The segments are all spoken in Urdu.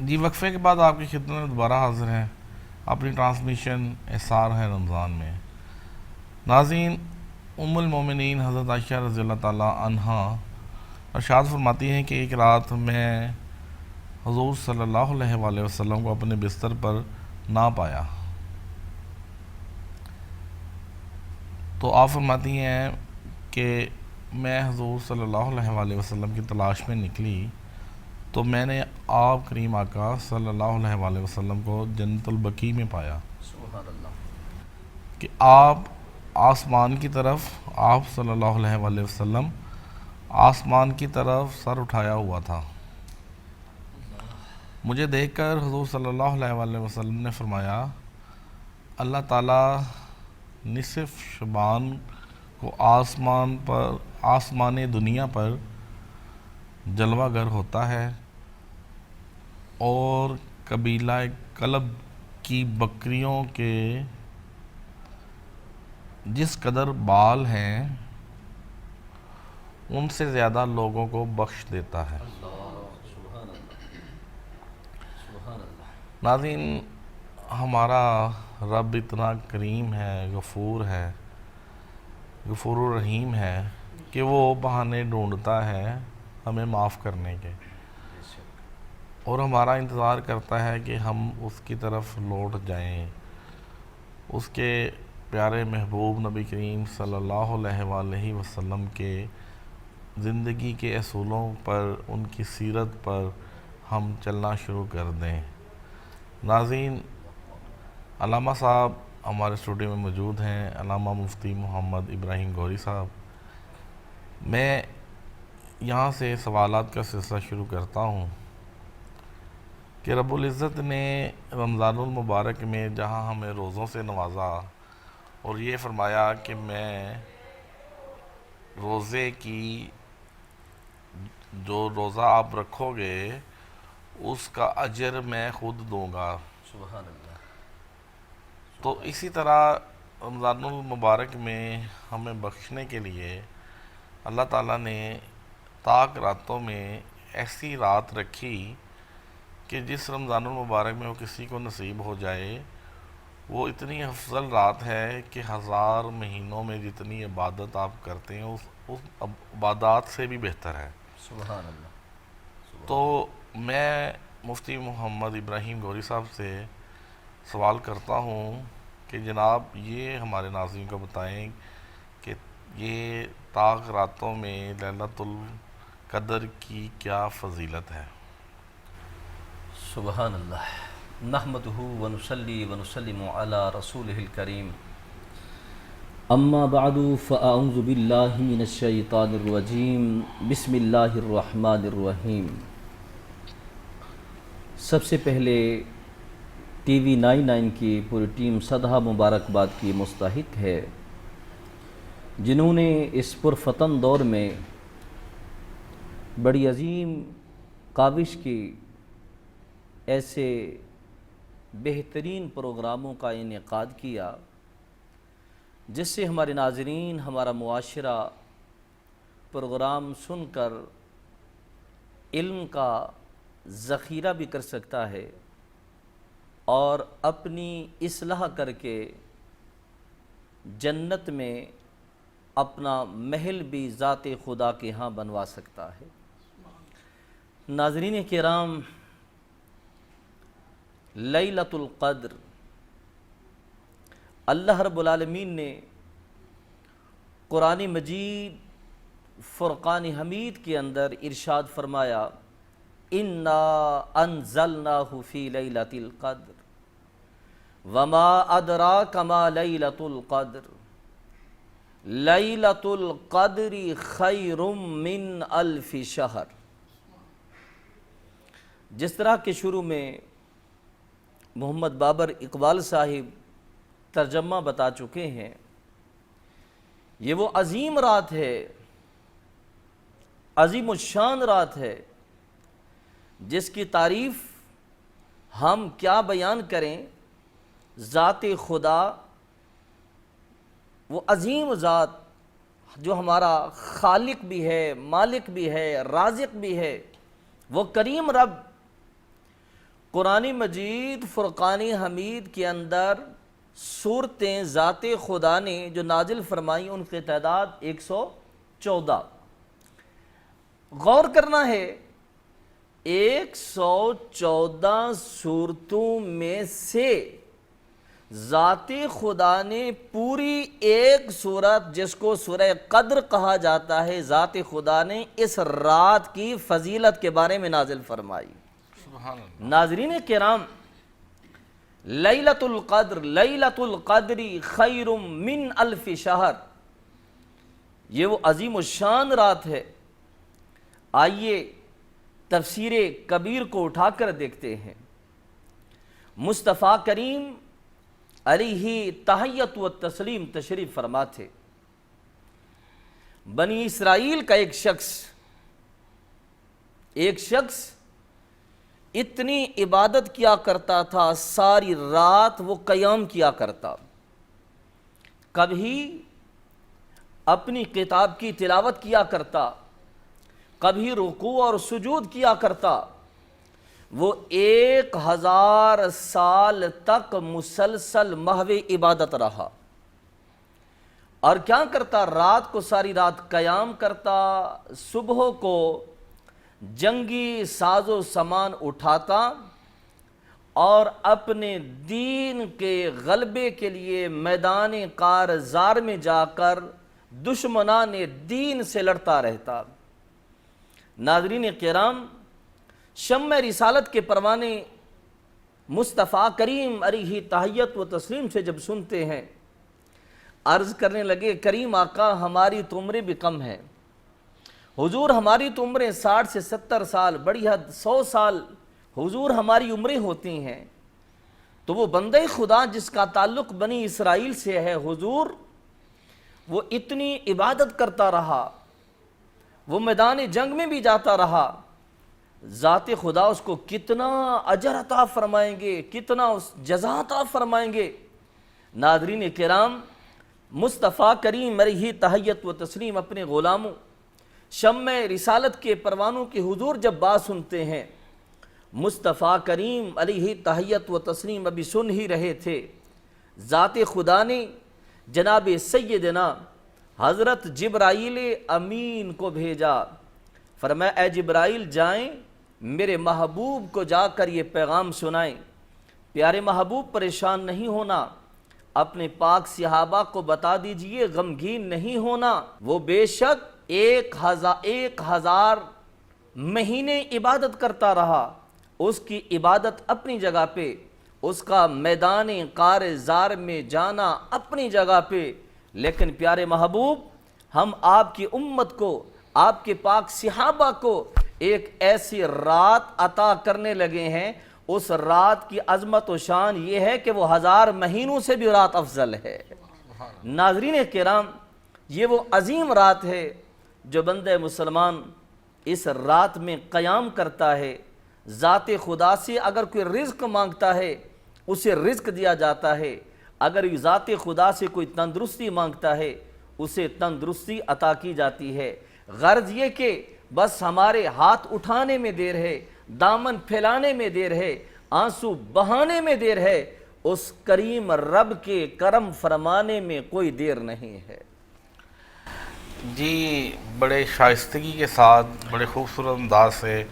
جی وقفے کے بعد آپ کی خدمت میں دوبارہ حاضر ہیں اپنی ٹرانسمیشن احسار ہے رمضان میں۔ ناظرین، ام المومنین حضرت عائشہ رضی اللہ تعالیٰ عنہا ارشاد فرماتی ہیں کہ ایک رات میں حضور صلی اللہ علیہ وآلہ وسلم کو اپنے بستر پر نہ پایا، تو آپ فرماتی ہیں کہ میں حضور صلی اللہ علیہ وآلہ وسلم کی تلاش میں نکلی تو میں نے آپ کریم آقا صلی اللہ علیہ وآلہ وسلم کو جنت البقیع میں پایا سبحان اللہ۔ کہ آپ آسمان کی طرف، آپ صلی اللہ علیہ وآلہ وسلم آسمان کی طرف سر اٹھایا ہوا تھا۔ مجھے دیکھ کر حضور صلی اللہ علیہ وآلہ وسلم نے فرمایا، اللہ تعالیٰ نصف شعبان کو آسمان دنیا پر جلوہ گر ہوتا ہے اور قبیلہ کلب کی بکریوں کے جس قدر بال ہیں ان سے زیادہ لوگوں کو بخش دیتا ہے۔ سبحان اللہ، سبحان اللہ۔ ناظرین، ہمارا رب اتنا کریم ہے، غفور ہے، غفور الرحیم ہے کہ وہ بہانے ڈھونڈتا ہے ہمیں معاف کرنے کے، اور ہمارا انتظار کرتا ہے کہ ہم اس کی طرف لوٹ جائیں، اس کے پیارے محبوب نبی کریم صلی اللہ علیہ وآلہ وسلم کے زندگی کے اصولوں پر، ان کی سیرت پر ہم چلنا شروع کر دیں۔ ناظرین، علامہ صاحب ہمارے اسٹوڈیو میں موجود ہیں، علامہ مفتی محمد ابراہیم گوری صاحب۔ میں یہاں سے سوالات کا سلسلہ شروع کرتا ہوں کہ رب العزت نے رمضان المبارک میں جہاں ہمیں روزوں سے نوازا اور یہ فرمایا کہ میں روزے کی جو روزہ آپ رکھو گے اس کا اجر میں خود دوں گا، سبحان اللہ۔ تو اسی طرح رمضان المبارک میں ہمیں بخشنے کے لیے اللہ تعالیٰ نے طاق راتوں میں ایسی رات رکھی کہ جس رمضان المبارک میں وہ کسی کو نصیب ہو جائے، وہ اتنی افضل رات ہے کہ 1000 مہینوں میں جتنی عبادت آپ کرتے ہیں اس عبادات سے بھی بہتر ہے۔ سبحان اللہ۔ تو میں مفتی محمد ابراہیم گوری صاحب سے سوال کرتا ہوں کہ جناب یہ ہمارے ناظرین کو بتائیں کہ یہ طاق راتوں میں لیلۃ القدر کی کیا فضیلت ہے؟ سبحان اللہ۔ نحمدہ ونصلی ونسلم علی رسولہ الکریم، اما بعد فاعوذ باللہ من الشیطان الرجیم، بسم اللہ الرحمن الرحیم۔ سب سے پہلے ٹی وی 99 کی پوری ٹیم صدہ مبارکباد کی مستحق ہے، جنہوں نے اس پرفتن دور میں بڑی عظیم کاوش کی، ایسے بہترین پروگراموں کا انعقاد کیا جس سے ہمارے ناظرین، ہمارا معاشرہ پروگرام سن کر علم کا ذخیرہ بھی کر سکتا ہے اور اپنی اصلاح کر کے جنت میں اپنا محل بھی ذات خدا کے ہاں بنوا سکتا ہے۔ ناظرین کرام، لیلۃ القدر اللہ رب العالمین نے قرآن مجید فرقان حمید کے اندر ارشاد فرمایا، انا انزلناہ فی لیلۃ القدر وما ادراک ما لیلۃ القدر لیلۃ القدر خیر من الف شہر۔ جس طرح کے شروع میں محمد بابر اقبال صاحب ترجمہ بتا چکے ہیں، یہ وہ عظیم رات ہے، عظیم الشان رات ہے جس کی تعریف ہم کیا بیان کریں۔ ذات خدا، وہ عظیم ذات جو ہمارا خالق بھی ہے، مالک بھی ہے، رازق بھی ہے، وہ کریم رب، قرآن مجید فرقان حمید کے اندر صورتیں ذات خدا نے جو نازل فرمائی ان کی تعداد 114۔ غور کرنا ہے 114 صورتوں میں سے ذات خدا نے پوری ایک صورت جس کو سورہ قدر کہا جاتا ہے، ذات خدا نے اس رات کی فضیلت کے بارے میں نازل فرمائی۔ سبحان اللہ۔ ناظرین کرام، لیلۃ القدر، لیلۃ القدر خیر من الف شہر، یہ وہ عظیم الشان رات ہے۔ آئیے تفسیر کبیر کو اٹھا کر دیکھتے ہیں۔ مصطفیٰ کریم علیہ تحیت و تسلیم تشریف فرما تھے۔ بنی اسرائیل کا ایک شخص اتنی عبادت کیا کرتا تھا، ساری رات وہ قیام کیا کرتا، کبھی اپنی کتاب کی تلاوت کیا کرتا، کبھی رکوع اور سجود کیا کرتا۔ وہ 1000 سال تک مسلسل محو عبادت رہا۔ اور کیا کرتا؟ رات کو ساری رات قیام کرتا، صبح کو جنگی ساز و سامان اٹھاتا اور اپنے دین کے غلبے کے لیے میدان کارزار میں جا کر دشمنان دین سے لڑتا رہتا۔ ناظرین کرام، شمع رسالت کے پروانے مصطفیٰ کریم علیہ تحیت و تسلیم سے جب سنتے ہیں، عرض کرنے لگے، کریم آقا ہماری تو عمریں بھی کم ہیں، حضور ہماری تو عمریں 60 سے 70 سال، بڑی حد 100 سال حضور ہماری عمریں ہوتی ہیں، تو وہ بندہ خدا جس کا تعلق بنی اسرائیل سے ہے حضور، وہ اتنی عبادت کرتا رہا، وہ میدان جنگ میں بھی جاتا رہا، ذات خدا اس کو کتنا اجر عطا فرمائیں گے، کتنا جزا عطا فرمائیں گے۔ ناظرین کرام، مصطفیٰ کریم علیہ تحیت و تسلیم اپنے غلاموں شمع رسالت کے پروانوں کی حضور جب بات سنتے ہیں، مصطفیٰ کریم علیہ تحیت و تسلیم ابھی سن ہی رہے تھے، ذات خدا نے جناب سیدنا حضرت جبرائیل امین کو بھیجا، فرمایا اے جبرائیل جائیں میرے محبوب کو جا کر یہ پیغام سنائیں، پیارے محبوب پریشان نہیں ہونا، اپنے پاک صحابہ کو بتا دیجئے غمگین نہیں ہونا، وہ بے شک 1000 مہینے عبادت کرتا رہا، اس کی عبادت اپنی جگہ پہ، اس کا میدان کارزار میں جانا اپنی جگہ پہ، لیکن پیارے محبوب ہم آپ کی امت کو، آپ کے پاک صحابہ کو ایک ایسی رات عطا کرنے لگے ہیں، اس رات کی عظمت و شان یہ ہے کہ وہ 1000 مہینوں سے بھی رات افضل ہے۔ ناظرین کرام، یہ وہ عظیم رات ہے جو بندہ مسلمان اس رات میں قیام کرتا ہے، ذات خدا سے اگر کوئی رزق مانگتا ہے اسے رزق دیا جاتا ہے، اگر ذات خدا سے کوئی تندرستی مانگتا ہے اسے تندرستی عطا کی جاتی ہے۔ غرض یہ کہ بس ہمارے ہاتھ اٹھانے میں دیر ہے، دامن پھیلانے میں دیر ہے، آنسو بہانے میں دیر ہے، اس کریم رب کے کرم فرمانے میں کوئی دیر نہیں ہے۔ جی، بڑے شائستگی کے ساتھ، بڑے خوبصورت انداز سے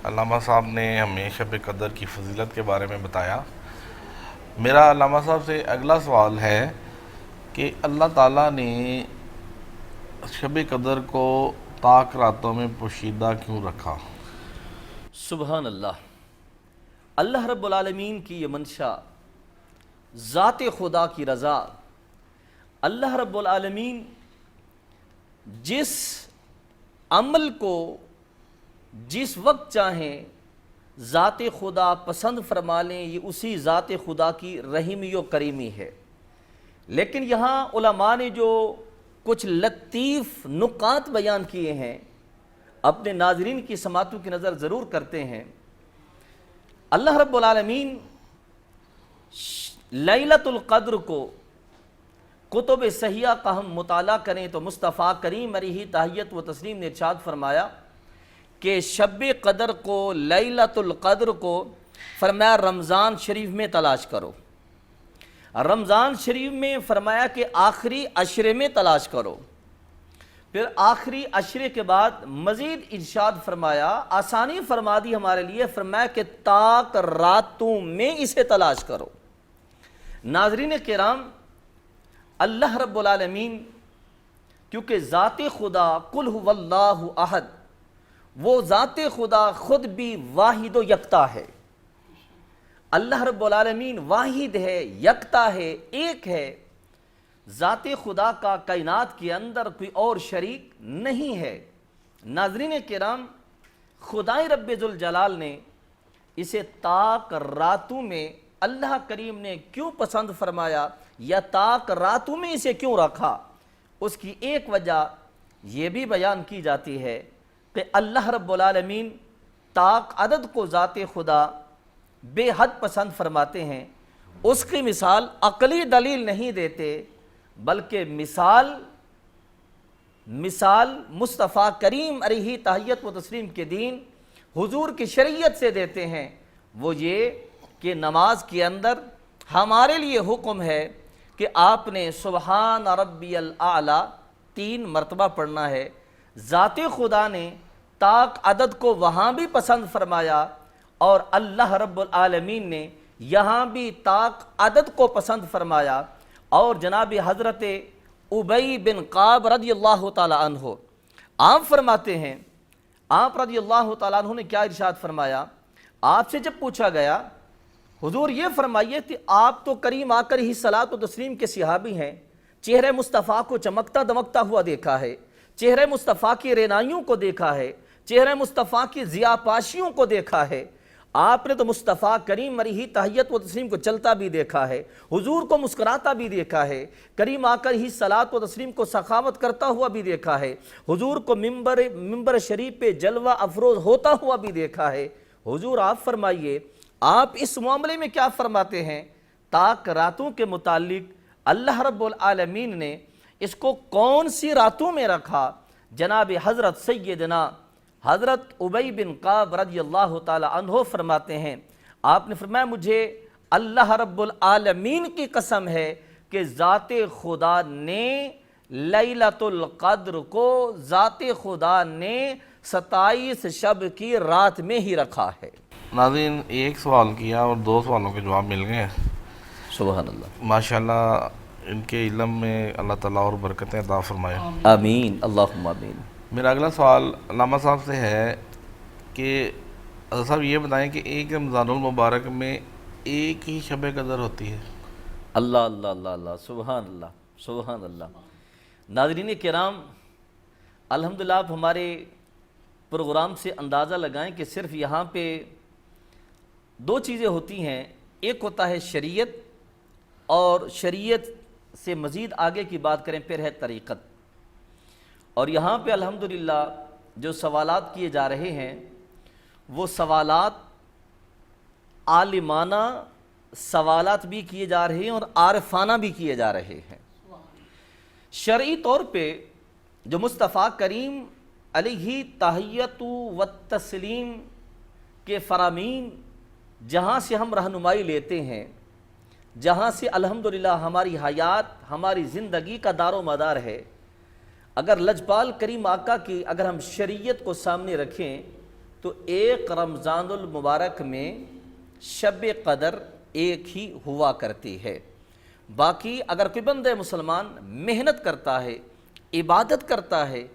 علامہ صاحب نے ہمیں شب قدر کی فضیلت کے بارے میں بتایا۔ میرا علامہ صاحب سے اگلا سوال ہے کہ اللہ تعالیٰ نے شب قدر کو پاک راتوں میں پوشیدہ کیوں رکھا؟ سبحان اللہ، اللہ رب العالمین کی یہ منشا، ذات خدا کی رضا، اللہ رب العالمین جس عمل کو جس وقت چاہیں ذات خدا پسند فرما لیں، یہ اسی ذات خدا کی رحیمی و کریمی ہے۔ لیکن یہاں علماء نے جو کچھ لطیف نکات بیان کیے ہیں اپنے ناظرین کی سماعتوں کی نظر ضرور کرتے ہیں۔ اللہ رب العالمین لیلۃ القدر کو کتب صحیحہ کا ہم مطالعہ کریں تو مصطفیٰ کریم علیہ تحیت و تسلیم نے ارشاد فرمایا کہ شب قدر کو، لیلۃ القدر کو فرمایا رمضان شریف میں تلاش کرو، رمضان شریف میں فرمایا کہ آخری عشرے میں تلاش کرو، پھر آخری عشرے کے بعد مزید ارشاد فرمایا، آسانی فرما دی ہمارے لیے، فرمایا کہ تاک راتوں میں اسے تلاش کرو۔ ناظرین کرام، اللہ رب العالمین کیونکہ ذات خدا قل هو اللہ احد، وہ ذات خدا خود بھی واحد و یکتا ہے۔ اللہ رب العالمین واحد ہے، یکتا ہے، ایک ہے۔ ذات خدا کا کائنات کے اندر کوئی اور شریک نہیں ہے۔ ناظرین کرام، خدائے رب ذوالجلال نے اسے تاک راتوں میں اللہ کریم نے کیوں پسند فرمایا یا تاک راتوں میں اسے کیوں رکھا؟ اس کی ایک وجہ یہ بھی بیان کی جاتی ہے کہ اللہ رب العالمین تاک عدد کو ذات خدا بے حد پسند فرماتے ہیں۔ اس کی مثال عقلی دلیل نہیں دیتے، بلکہ مثال مصطفیٰ کریم علیہ تحیت و تسلیم کے دین حضور کی شریعت سے دیتے ہیں۔ وہ یہ کہ نماز کے اندر ہمارے لیے حکم ہے کہ آپ نے سبحان ربی الاعلیٰ 3 مرتبہ پڑھنا ہے۔ ذات خدا نے تاک عدد کو وہاں بھی پسند فرمایا اور اللہ رب العالمین نے یہاں بھی تاک عدد کو پسند فرمایا۔ اور جناب حضرت ابی بن کعب رضی اللہ تعالی عنہ آپ فرماتے ہیں، آپ رضی اللہ تعالیٰ عنہ نے کیا ارشاد فرمایا؟ آپ سے جب پوچھا گیا حضور یہ فرمائیے کہ آپ تو کریم آ کر ہی صلاۃ و تسلیم کے صحابی ہیں، چہرے مصطفیٰ کو چمکتا دمکتا ہوا دیکھا ہے، چہرے مصطفیٰ کی رینائیوں کو دیکھا ہے، چہرے مصطفیٰ کی ضیاء پاشیوں کو دیکھا ہے، آپ نے تو مصطفیٰ کریم علیہ تحیت و تسلیم کو چلتا بھی دیکھا ہے، حضور کو مسکراتا بھی دیکھا ہے، کریم آ کر ہی صلاۃ و تسلیم کو سخاوت کرتا ہوا بھی دیکھا ہے، حضور کو ممبر شریف پہ جلوہ افروز ہوتا ہوا بھی دیکھا ہے۔ حضور آپ فرمائیے آپ اس معاملے میں کیا فرماتے ہیں؟ تاک راتوں کے متعلق اللہ رب العالمین نے اس کو کون سی راتوں میں رکھا؟ جناب حضرت سیدنا حضرت ابی بن کعب رضی اللہ تعالی عنہ فرماتے ہیں، آپ نے فرمایا مجھے اللہ رب العالمین کی قسم ہے کہ ذات خدا نے لیلۃ القدر کو ذات خدا نے 27 شب کی رات میں ہی رکھا ہے۔ ناظرین، ایک سوال کیا اور 2 سوالوں کے جواب مل گئے۔ سبحان اللہ، ماشاءاللہ ان کے علم میں اللہ تعالیٰ اور برکتیں عطا فرمائے۔ آمین، اللہم آمین۔ میرا اگلا سوال علامہ صاحب سے ہے کہ حضرت صاحب یہ بتائیں کہ ایک رمضان المبارک میں ایک ہی شب قدر ہوتی ہے؟ اللہ اللہ اللہ اللہ، سبحان اللہ سبحان اللہ۔ ناظرین کرام، الحمدللہ آپ ہمارے پروگرام سے اندازہ لگائیں کہ صرف یہاں پہ 2 چیزیں ہوتی ہیں، ایک ہوتا ہے شریعت، اور شریعت سے مزید آگے کی بات کریں پھر ہے طریقت۔ اور یہاں پہ الحمدللہ جو سوالات کیے جا رہے ہیں وہ سوالات عالمانہ سوالات بھی کیے جا رہے ہیں اور عارفانہ بھی کیے جا رہے ہیں۔ شرعی طور پہ جو مصطفیٰ کریم علیہ تحیت و تسلیم کے فرامین جہاں سے ہم رہنمائی لیتے ہیں، جہاں سے الحمدللہ ہماری حیات ہماری زندگی کا دار و مدار ہے، اگر لجپال کریم آقا کی اگر ہم شریعت کو سامنے رکھیں تو ایک رمضان المبارک میں شب قدر ایک ہی ہوا کرتی ہے۔ باقی اگر کوئی بندہ مسلمان محنت کرتا ہے، عبادت کرتا ہے،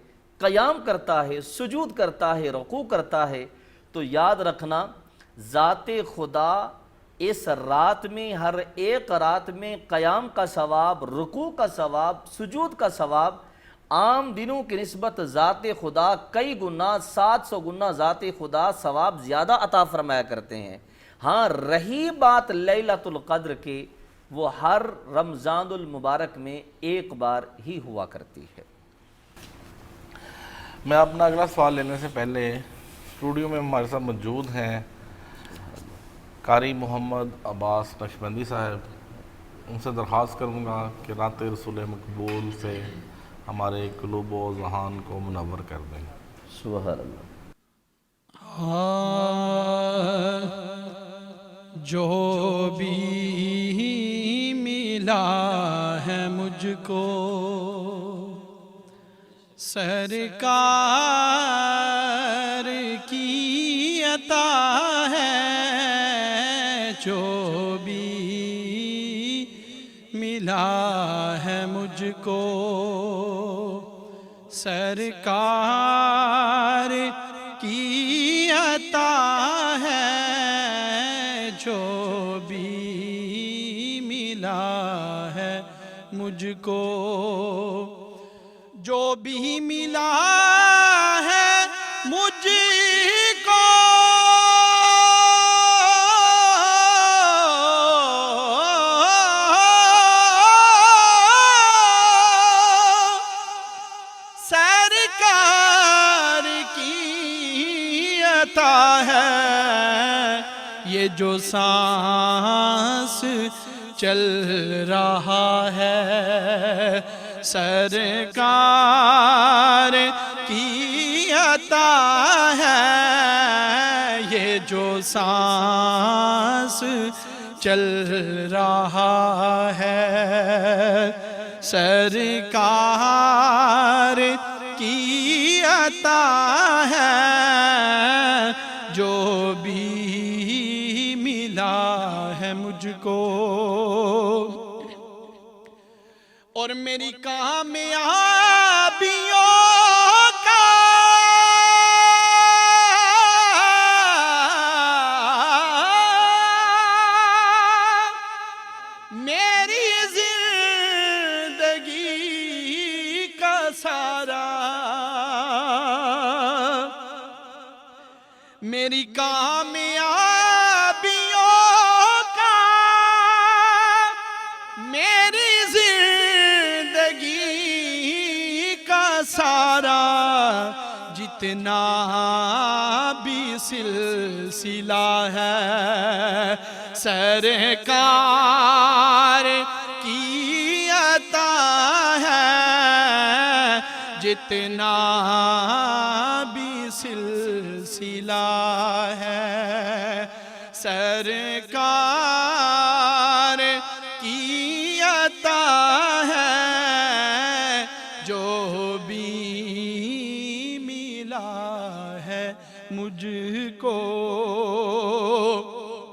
قیام کرتا ہے، سجود کرتا ہے، رکوع کرتا ہے، تو یاد رکھنا ذات خدا اس رات میں ہر ایک رات میں قیام کا ثواب، رکوع کا ثواب، سجود کا ثواب عام دنوں کی نسبت ذات خدا کئی گنا 700 گنا ذات خدا ثواب زیادہ عطا فرمایا کرتے ہیں۔ ہاں رہی بات لیلۃ القدر کی، وہ ہر رمضان المبارک میں ایک بار ہی ہوا کرتی ہے۔ میں اپنا اگلا سوال لینے سے پہلے اسٹوڈیو میں ہمارے ساتھ موجود ہیں قاری محمد عباس نقشبندی صاحب، ان سے درخواست کروں گا کہ رات رسول مقبول سے ہمارے قلوب و ذہان کو منور کر دیں۔ سبحان اللہ۔ ملا ہے مجھ کو، سرکار کی عطا ہے جو بھی ملا ہے مجھ کو، سرکار کی عطا ہے جو بھی ملا ہے مجھ کو، جو بھی ملا ہے مجھ کو، سرکار کی عطا ہے، یہ جو سانس چل رہا ہے سرکار کی عطا ہے، یہ جو سانس چل رہا ہے سرکار کی عطا ہے، جو بھی ملا ہے مجھ کو، اور میری کامیابیوں کا میری زندگی کا سارا، میری کامیابیوں کا میری زندگی کا سارا، جتنا بھی سلسلہ ہے سرکار کی عطا ہے، جتنا بھی سلسلہ ہے سرکار کی عطا ہے، جو بھی ملا ہے مجھ کو۔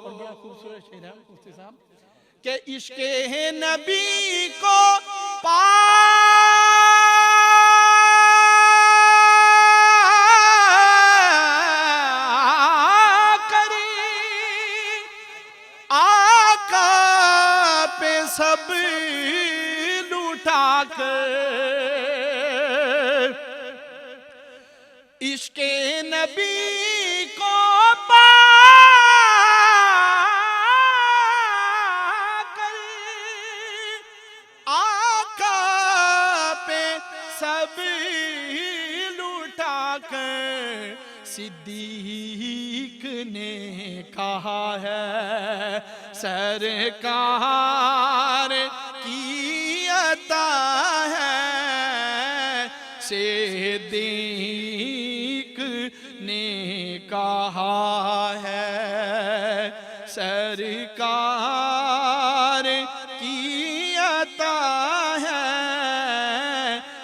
اور بڑا خوبصورت شعر ہے مفتی صاحب کہ عشق نبی کو پا سب لوٹا کر، عشق نبی کو پا کر آقا پہ سب لوٹا کر، صدیق نے کہا ہے سرکار کی عطا ہے، صدیق نے کہا ہے سرکار کی عطا ہے،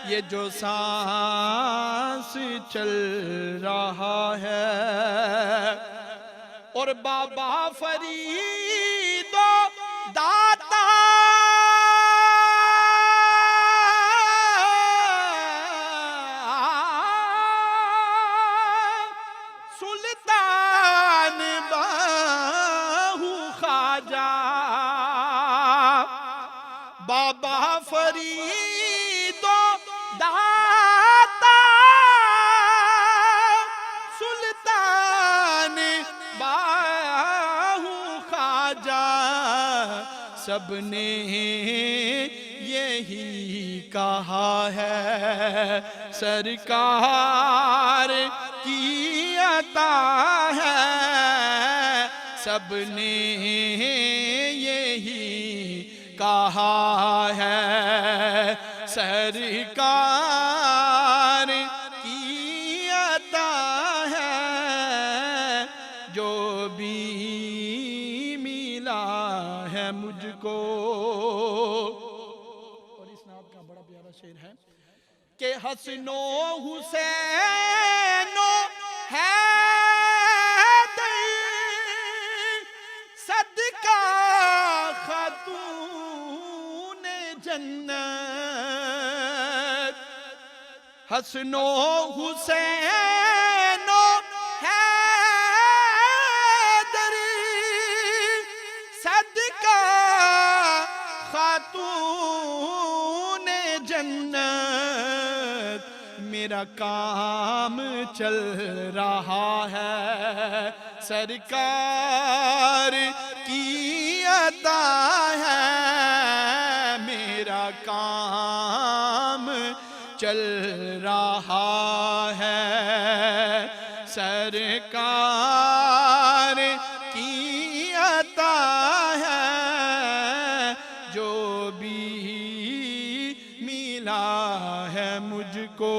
یہ جو سانس چل رہا ہے، اور بابا فرید و داتا سلطان باہو خواجہ، بابا فرید و داتا سلطان باہو خواجہ، سب نے یہی کہا ہے سرکار کی عطا ہے، سب نے یہی کہا ہے سرکار کی عطا ہے، جو بھی ملا ہے ہے مجھ کو. اور اس نعت کا بڑا پیارا شعر ہے کہ حسن و حسین و حیدر صدقہ خاتون جنت. حسن و حسین و حیدر صدقہ خاتون جنت. میرا کام چل رہا ہے سرکار کی عطا ہے. میرا کام چل رہا ہے سرکار کی عطا ہے. جو بھی ملا ہے مجھ کو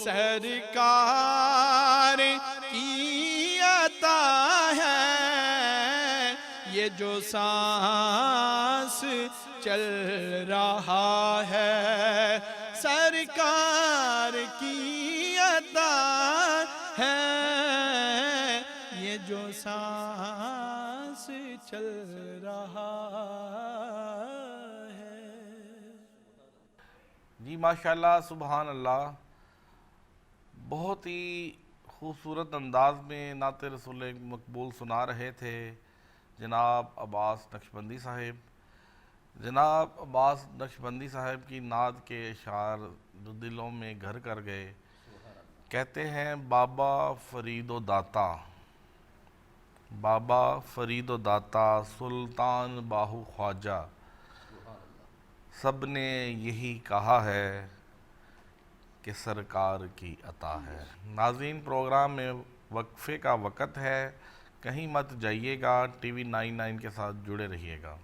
سرکار کی عطا ہے. یہ جو سانس چل رہا ہے سرکار کی عطا ہے. یہ جو سانس چل رہا ہے. جی ماشاءاللہ سبحان اللہ. بہت ہی خوبصورت انداز میں نعت رسول مقبول سنا رہے تھے جناب عباس نقشبندی صاحب. جناب عباس نقشبندی صاحب کی نعت کے اشعار جو دلوں میں گھر کر گئے. کہتے ہیں بابا فرید و داتا، بابا فرید و داتا سلطان باہو خواجہ، سب نے یہی کہا ہے کہ سرکار کی عطا ہے. ناظرین پروگرام میں وقفے کا وقت ہے، کہیں مت جائیے گا. ٹی وی 99 کے ساتھ جڑے رہیے گا.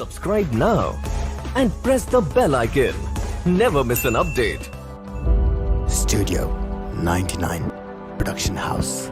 Subscribe now and press the bell icon. Never miss an update. Studio 99 Production House.